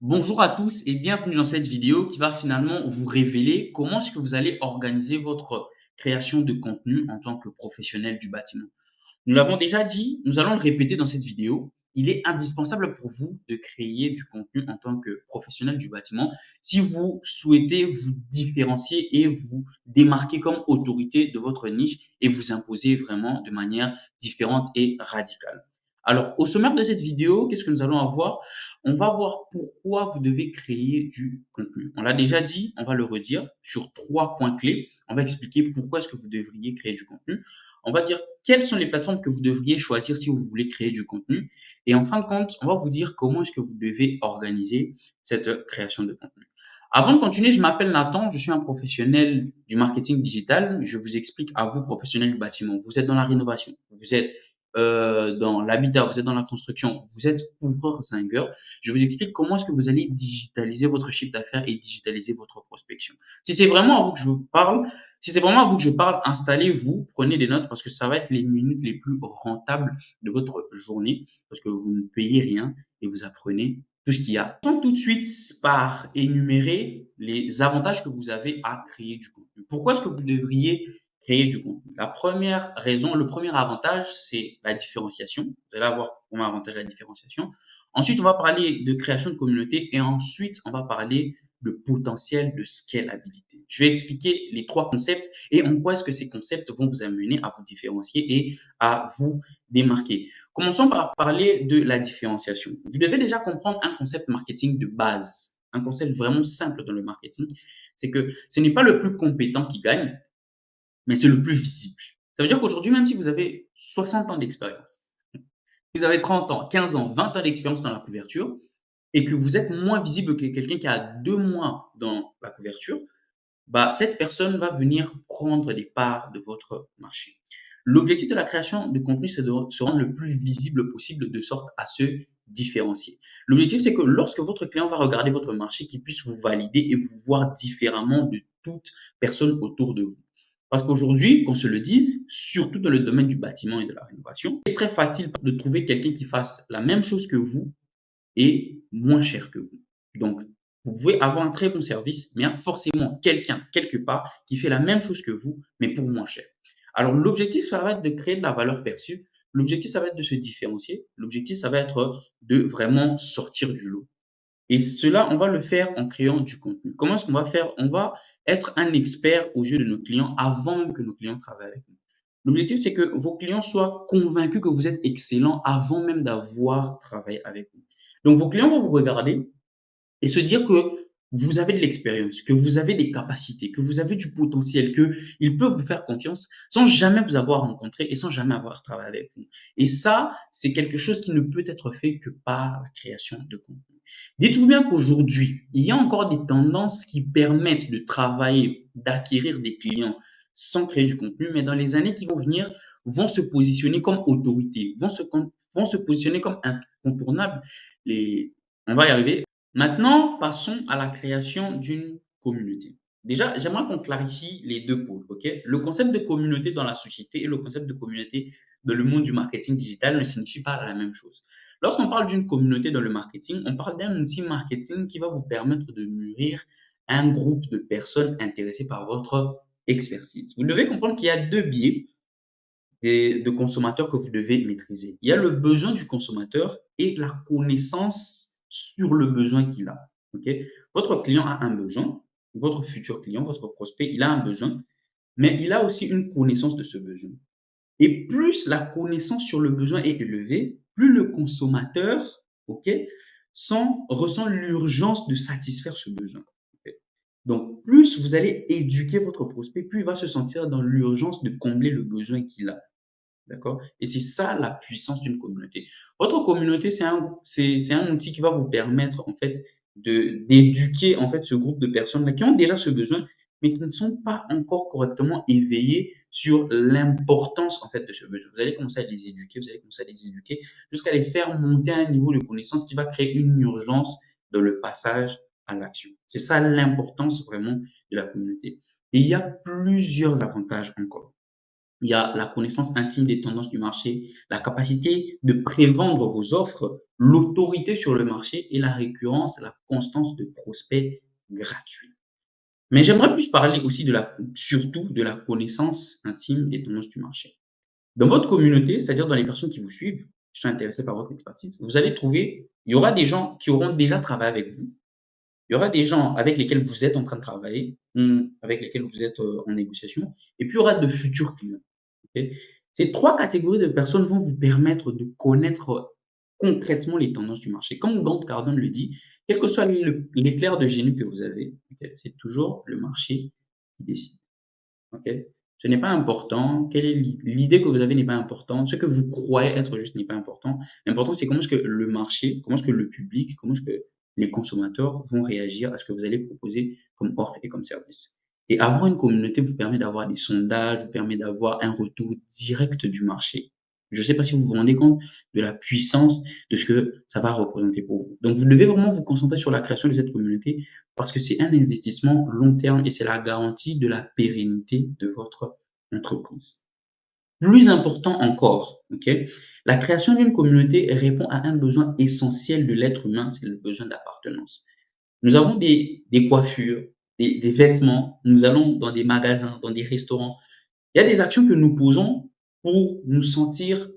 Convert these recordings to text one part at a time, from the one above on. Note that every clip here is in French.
Bonjour à tous et bienvenue dans cette vidéo qui va finalement vous révéler comment est-ce que vous allez organiser votre création de contenu en tant que professionnel du bâtiment. Nous l'avons déjà dit, nous allons le répéter dans cette vidéo. Il est indispensable pour vous de créer du contenu en tant que professionnel du bâtiment si vous souhaitez vous différencier et vous démarquer comme autorité de votre niche et vous imposer vraiment de manière différente et radicale. Alors, au sommaire de cette vidéo, qu'est-ce que nous allons avoir? On va voir pourquoi vous devez créer du contenu. On l'a déjà dit, on va le redire sur 3 points clés. On va expliquer pourquoi est-ce que vous devriez créer du contenu. On va dire quelles sont les plateformes que vous devriez choisir si vous voulez créer du contenu. Et en fin de compte, on va vous dire comment est-ce que vous devez organiser cette création de contenu. Avant de continuer, je m'appelle Nathan, je suis un professionnel du marketing digital. Je vous explique à vous, professionnels du bâtiment. Vous êtes dans la rénovation, vous êtes dans l'habitat, vous êtes dans la construction, vous êtes couvreur zingueur. Je vous explique comment est-ce que vous allez digitaliser votre chiffre d'affaires et digitaliser votre prospection. Si c'est vraiment à vous que je vous parle, si c'est vraiment à vous que je parle, installez-vous, prenez des notes parce que ça va être les minutes les plus rentables de votre journée parce que vous ne payez rien et vous apprenez tout ce qu'il y a. Commençons tout de suite par énumérer les avantages que vous avez à créer du contenu. Pourquoi est-ce que vous devriez créer du contenu? La première raison, le premier avantage, c'est la différenciation. Vous allez avoir comme avantage la différenciation. Ensuite, on va parler de création de communauté et ensuite, on va parler de potentiel de scalabilité. Je vais expliquer les 3 concepts et en quoi est-ce que ces concepts vont vous amener à vous différencier et à vous démarquer. Commençons par parler de la différenciation. Vous devez déjà comprendre un concept marketing de base, un concept vraiment simple dans le marketing, c'est que ce n'est pas le plus compétent qui gagne, mais c'est le plus visible. Ça veut dire qu'aujourd'hui, même si vous avez 60 ans d'expérience, vous avez 30 ans, 15 ans, 20 ans d'expérience dans la couverture, et que vous êtes moins visible que quelqu'un qui a 2 mois dans la couverture, bah, cette personne va venir prendre des parts de votre marché. L'objectif de la création de contenu, c'est de se rendre le plus visible possible de sorte à se différencier. L'objectif, c'est que lorsque votre client va regarder votre marché, qu'il puisse vous valider et vous voir différemment de toute personne autour de vous. Parce qu'aujourd'hui, qu'on se le dise, surtout dans le domaine du bâtiment et de la rénovation, c'est très facile de trouver quelqu'un qui fasse la même chose que vous et moins cher que vous. Donc, vous pouvez avoir un très bon service, mais il y a forcément quelqu'un, quelque part, qui fait la même chose que vous, mais pour moins cher. Alors, l'objectif, ça va être de créer de la valeur perçue. L'objectif, ça va être de se différencier. L'objectif, ça va être de vraiment sortir du lot. Et cela, on va le faire en créant du contenu. Comment est-ce qu'on va faire? On va être un expert aux yeux de nos clients avant même que nos clients travaillent avec nous. L'objectif, c'est que vos clients soient convaincus que vous êtes excellent avant même d'avoir travaillé avec vous. Donc, vos clients vont vous regarder et se dire que vous avez de l'expérience, que vous avez des capacités, que vous avez du potentiel, qu'ils peuvent vous faire confiance sans jamais vous avoir rencontré et sans jamais avoir travaillé avec vous. Et ça, c'est quelque chose qui ne peut être fait que par la création de contenu. Dites-vous bien qu'aujourd'hui, il y a encore des tendances qui permettent de travailler, d'acquérir des clients sans créer du contenu, mais dans les années qui vont venir, vont se positionner comme autorité, vont se positionner comme incontournables. On va y arriver. Maintenant, passons à la création d'une communauté. Déjà, j'aimerais qu'on clarifie les deux pôles, ok? Le concept de communauté dans la société et le concept de communauté dans le monde du marketing digital ne signifient pas la même chose. Lorsqu'on parle d'une communauté dans le marketing, on parle d'un outil marketing qui va vous permettre de mûrir un groupe de personnes intéressées par votre expertise. Vous devez comprendre qu'il y a deux biais de consommateurs que vous devez maîtriser. Il y a le besoin du consommateur et la connaissance sur le besoin qu'il a. Okay? Votre client a un besoin, votre futur client, votre prospect, il a un besoin, mais il a aussi une connaissance de ce besoin. Et plus la connaissance sur le besoin est élevée, plus le consommateur, ok, ressent l'urgence de satisfaire ce besoin. Okay? Donc, plus vous allez éduquer votre prospect, plus il va se sentir dans l'urgence de combler le besoin qu'il a. D'accord? Et c'est ça la puissance d'une communauté. Votre communauté, c'est un outil qui va vous permettre, en fait, d'éduquer, en fait, ce groupe de personnes-là qui ont déjà ce besoin, mais qui ne sont pas encore correctement éveillés sur l'importance, en fait, de ce besoin. Vous allez commencer à les éduquer, vous allez commencer à les éduquer jusqu'à les faire monter à un niveau de connaissance qui va créer une urgence dans le passage à l'action. C'est ça l'importance vraiment de la communauté. Et il y a plusieurs avantages encore. il y a la connaissance intime des tendances du marché, la capacité de prévendre vos offres, l'autorité sur le marché et la récurrence, la constance de prospects gratuits. Mais j'aimerais plus parler aussi surtout de la connaissance intime des tendances du marché. Dans votre communauté, c'est-à-dire dans les personnes qui vous suivent, qui sont intéressées par votre expertise, vous allez trouver, il y aura des gens qui auront déjà travaillé avec vous. Il y aura des gens avec lesquels vous êtes en train de travailler, avec lesquels vous êtes en négociation, et puis il y aura de futurs clients. Ok. Ces trois catégories de personnes vont vous permettre de connaître concrètement les tendances du marché. Comme Grant Cardone le dit, quel que soit l'éclair de génie que vous avez, ok, c'est toujours le marché qui décide. Ok. Ce n'est pas important. Quelle est l'idée que vous avez n'est pas importante. Ce que vous croyez être juste n'est pas important. L'important, c'est comment est-ce que le marché, comment est-ce que le public, comment est-ce que les consommateurs vont réagir à ce que vous allez proposer comme offre et comme service. Et avoir une communauté vous permet d'avoir des sondages, vous permet d'avoir un retour direct du marché. Je ne sais pas si vous vous rendez compte de la puissance de ce que ça va représenter pour vous. Donc, vous devez vraiment vous concentrer sur la création de cette communauté parce que c'est un investissement long terme et c'est la garantie de la pérennité de votre entreprise. Plus important encore, ok, la création d'une communauté répond à un besoin essentiel de l'être humain, c'est le besoin d'appartenance. Nous avons des coiffures, des vêtements, nous allons dans des magasins, dans des restaurants. Il y a des actions que nous posons pour nous sentir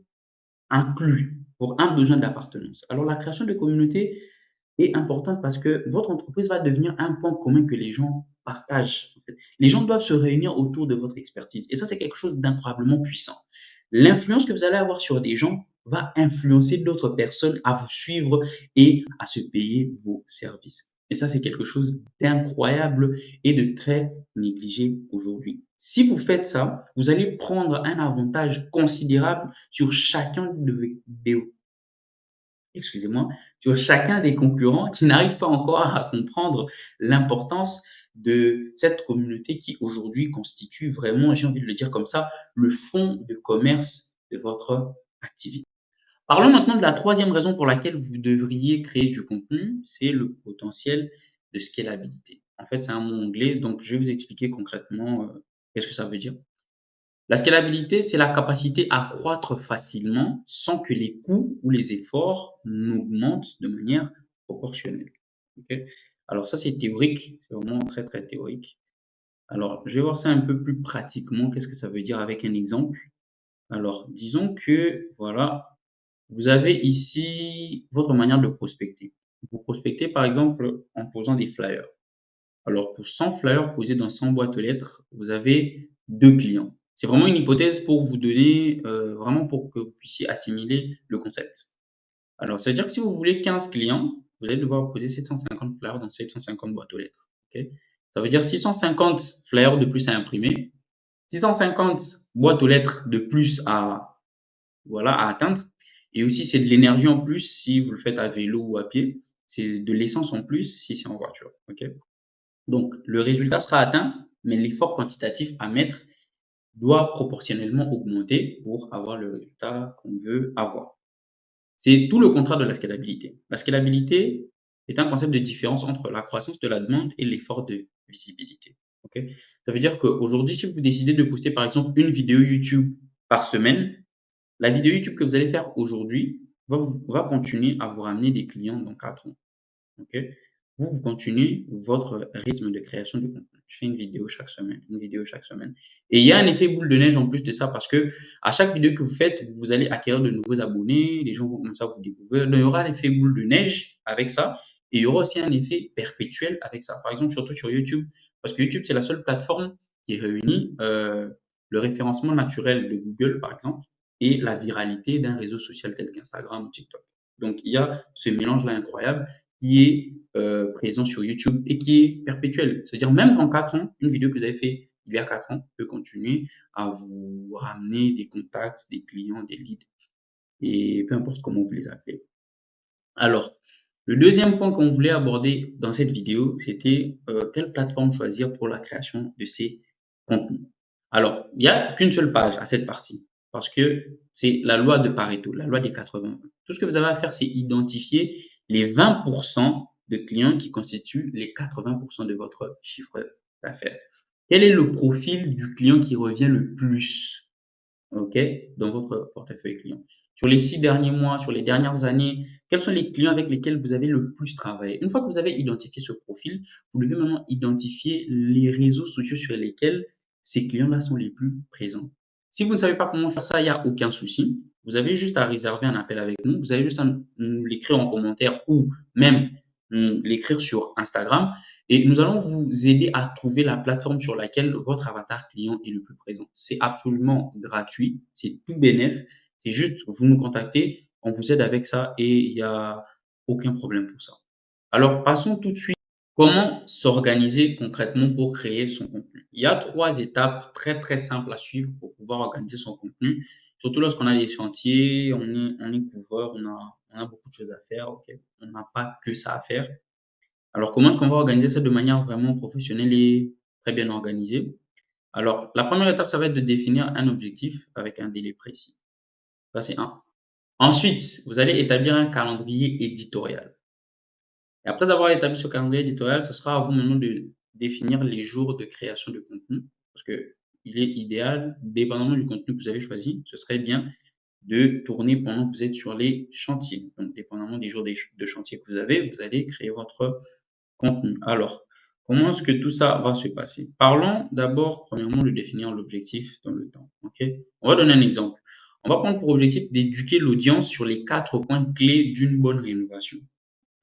inclus, pour un besoin d'appartenance. Alors la création de communauté est importante parce que votre entreprise va devenir un point commun que les gens partagent. En fait. Les gens doivent se réunir autour de votre expertise. Et ça, c'est quelque chose d'incroyablement puissant. L'influence que vous allez avoir sur des gens va influencer d'autres personnes à vous suivre et à se payer vos services. Et ça, c'est quelque chose d'incroyable et de très négligé aujourd'hui. Si vous faites ça, vous allez prendre un avantage considérable sur chacun de vos, excusez-moi, sur chacun des concurrents qui n'arrivent pas encore à comprendre l'importance de cette communauté qui aujourd'hui constitue vraiment, j'ai envie de le dire comme ça, le fond de commerce de votre activité. Parlons maintenant de la troisième raison pour laquelle vous devriez créer du contenu, c'est le potentiel de scalabilité. En fait, c'est un mot anglais, donc je vais vous expliquer concrètement qu'est-ce que ça veut dire. La scalabilité, c'est la capacité à croître facilement sans que les coûts ou les efforts n'augmentent de manière proportionnelle. Ok. Alors ça, c'est théorique, c'est vraiment très très théorique. Alors, je vais voir ça un peu plus pratiquement, qu'est-ce que ça veut dire avec un exemple. Alors, disons que, voilà, vous avez ici votre manière de prospecter. Vous prospectez par exemple en posant des flyers. Alors, pour 100 flyers posés dans 100 boîtes aux lettres, vous avez 2 clients. C'est vraiment une hypothèse pour vous donner, vraiment pour que vous puissiez assimiler le concept. Alors, ça veut dire que si vous voulez 15 clients, vous allez devoir poser 750 flyers dans 750 boîtes aux lettres. Ok. Ça veut dire 650 flyers de plus à imprimer, 650 boîtes aux lettres de plus à, voilà, à atteindre. Et aussi, c'est de l'énergie en plus si vous le faites à vélo ou à pied. C'est de l'essence en plus si c'est en voiture. Ok. Donc, le résultat sera atteint, mais l'effort quantitatif à mettre doit proportionnellement augmenter pour avoir le résultat qu'on veut avoir. C'est tout le contraire de la scalabilité. La scalabilité est un concept de différence entre la croissance de la demande et l'effort de visibilité. Okay. Ça veut dire qu'aujourd'hui, si vous décidez de poster par exemple une vidéo YouTube par semaine, la vidéo YouTube que vous allez faire aujourd'hui va continuer à vous ramener des clients dans 4 ans. Okay. Vous continuez votre rythme de création de contenu. Je fais une vidéo chaque semaine, une vidéo chaque semaine. Et il y a un effet boule de neige en plus de ça parce que à chaque vidéo que vous faites, vous allez acquérir de nouveaux abonnés, les gens vont commencer à vous découvrir. Donc, il y aura l'effet boule de neige avec ça et il y aura aussi un effet perpétuel avec ça. Par exemple, surtout sur YouTube, parce que YouTube, c'est la seule plateforme qui réunit le référencement naturel de Google, par exemple, et la viralité d'un réseau social tel qu'Instagram ou TikTok. Donc, il y a ce mélange-là incroyable qui est présent sur YouTube et qui est perpétuel. C'est-à-dire même dans 4 ans, une vidéo que vous avez fait il y a 4 ans peut continuer à vous ramener des contacts, des clients, des leads, et peu importe comment vous les appelez. Alors, le deuxième point qu'on voulait aborder dans cette vidéo, c'était quelle plateforme choisir pour la création de ces contenus. Alors, il n'y a qu'une seule page à cette partie, parce que c'est la loi de Pareto, la loi des 80. Tout ce que vous avez à faire, c'est identifier les 20% de clients qui constituent les 80% de votre chiffre d'affaires. Quel est le profil du client qui revient le plus? OK, dans votre portefeuille client. Sur les 6 derniers mois, sur les dernières années, quels sont les clients avec lesquels vous avez le plus travaillé? Une fois que vous avez identifié ce profil, vous devez maintenant identifier les réseaux sociaux sur lesquels ces clients-là sont les plus présents. Si vous ne savez pas comment faire ça, il n'y a aucun souci. Vous avez juste à réserver un appel avec nous. Vous avez juste à nous l'écrire en commentaire ou même l'écrire sur Instagram et nous allons vous aider à trouver la plateforme sur laquelle votre avatar client est le plus présent. C'est absolument gratuit, c'est tout bénef. C'est juste, vous nous contactez, on vous aide avec ça et il n'y a aucun problème pour ça. Alors, passons tout de suite. Comment s'organiser concrètement pour créer son contenu? Il y a 3 étapes très très simples à suivre pour pouvoir organiser son contenu. Surtout lorsqu'on a des chantiers, on est couvreur, on a beaucoup de choses à faire, ok? On n'a pas que ça à faire. Alors, comment est-ce qu'on va organiser ça de manière vraiment professionnelle et très bien organisée? Alors, la première étape, ça va être de définir un objectif avec un délai précis. Ça, c'est un. Ensuite, vous allez établir un calendrier éditorial. Et après avoir établi ce calendrier éditorial, ce sera à vous maintenant de définir les jours de création de contenu. Parce que il est idéal, dépendamment du contenu que vous avez choisi, ce serait bien de tourner pendant que vous êtes sur les chantiers. Donc, dépendamment des jours de chantier que vous avez, vous allez créer votre contenu. Alors, comment est-ce que tout ça va se passer? Parlons d'abord, premièrement, de définir l'objectif dans le temps. Ok? On va donner un exemple. On va prendre pour objectif d'éduquer l'audience sur les 4 points clés d'une bonne rénovation.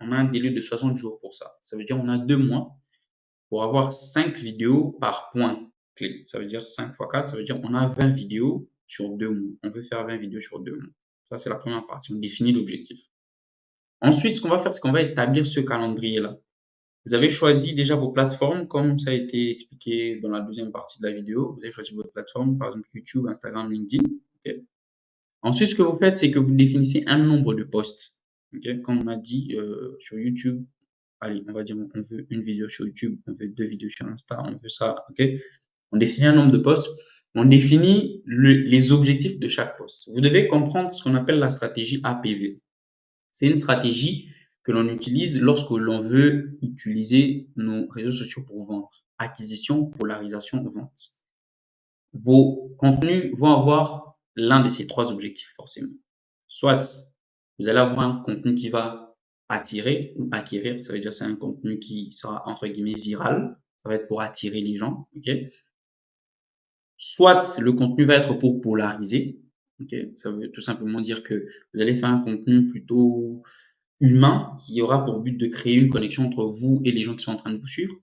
On a un délai de 60 jours pour ça. Ça veut dire on a 2 mois pour avoir 5 vidéos par point clé. Ça veut dire 5 fois 4, ça veut dire on a 20 vidéos sur 2 mois. On veut faire 20 vidéos sur 2 mois. Ça, c'est la première partie. On définit l'objectif. Ensuite, ce qu'on va faire, c'est qu'on va établir ce calendrier-là. Vous avez choisi déjà vos plateformes, comme ça a été expliqué dans la deuxième partie de la vidéo. Vous avez choisi votre plateforme, par exemple YouTube, Instagram, LinkedIn. Ok. Ensuite, ce que vous faites, c'est que vous définissez un nombre de posts. Ok. Comme on a dit sur YouTube, allez, on va dire on veut une vidéo sur YouTube, on veut 2 vidéos sur Insta, on veut ça. Ok. On définit un nombre de posts. On définit les objectifs de chaque post. Vous devez comprendre ce qu'on appelle la stratégie APV. C'est une stratégie que l'on utilise lorsque l'on veut utiliser nos réseaux sociaux pour vendre. Acquisition, polarisation, vente. Vos contenus vont avoir l'un de ces 3 objectifs forcément. Soit vous allez avoir un contenu qui va attirer ou acquérir, ça veut dire c'est un contenu qui sera entre guillemets viral, ça va être pour attirer les gens, ok. Soit le contenu va être pour polariser, ok. Ça veut tout simplement dire que vous allez faire un contenu plutôt humain qui aura pour but de créer une connexion entre vous et les gens qui sont en train de vous suivre.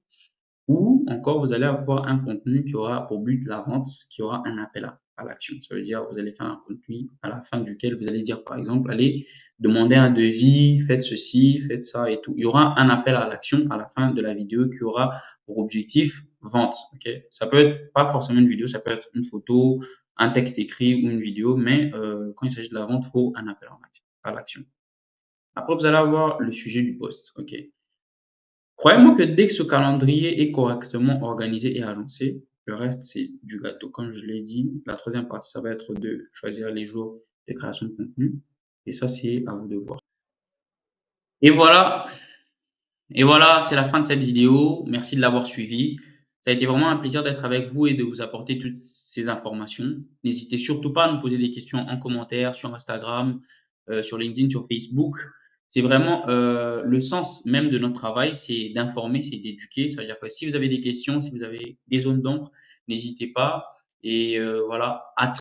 Ou encore, vous allez avoir un contenu qui aura pour but la vente, qui aura un appel à l'action. Ça veut dire, vous allez faire un contenu à la fin duquel vous allez dire, par exemple, allez, demander un devis, faites ceci, faites ça et tout. Il y aura un appel à l'action à la fin de la vidéo qui aura pour objectif vente. Ok. Ça peut être pas forcément une vidéo, ça peut être une photo, un texte écrit ou une vidéo, mais quand il s'agit de la vente, il faut un appel à l'action. Après, vous allez avoir le sujet du poste. Ok. Croyez-moi que dès que ce calendrier est correctement organisé et agencé, le reste, c'est du gâteau. Comme je l'ai dit, la troisième partie, ça va être de choisir les jours de création de contenu. Et ça, c'est à vous de voir. Et voilà, et voilà, c'est la fin de cette vidéo. Merci de l'avoir suivi. Ça a été vraiment un plaisir d'être avec vous et de vous apporter toutes ces informations. N'hésitez surtout pas à nous poser des questions en commentaire sur Instagram, sur LinkedIn, sur Facebook. C'est vraiment le sens même de notre travail, c'est d'informer, c'est d'éduquer. Ça veut dire que si vous avez des questions, si vous avez des zones d'ombre, n'hésitez pas. Et voilà, à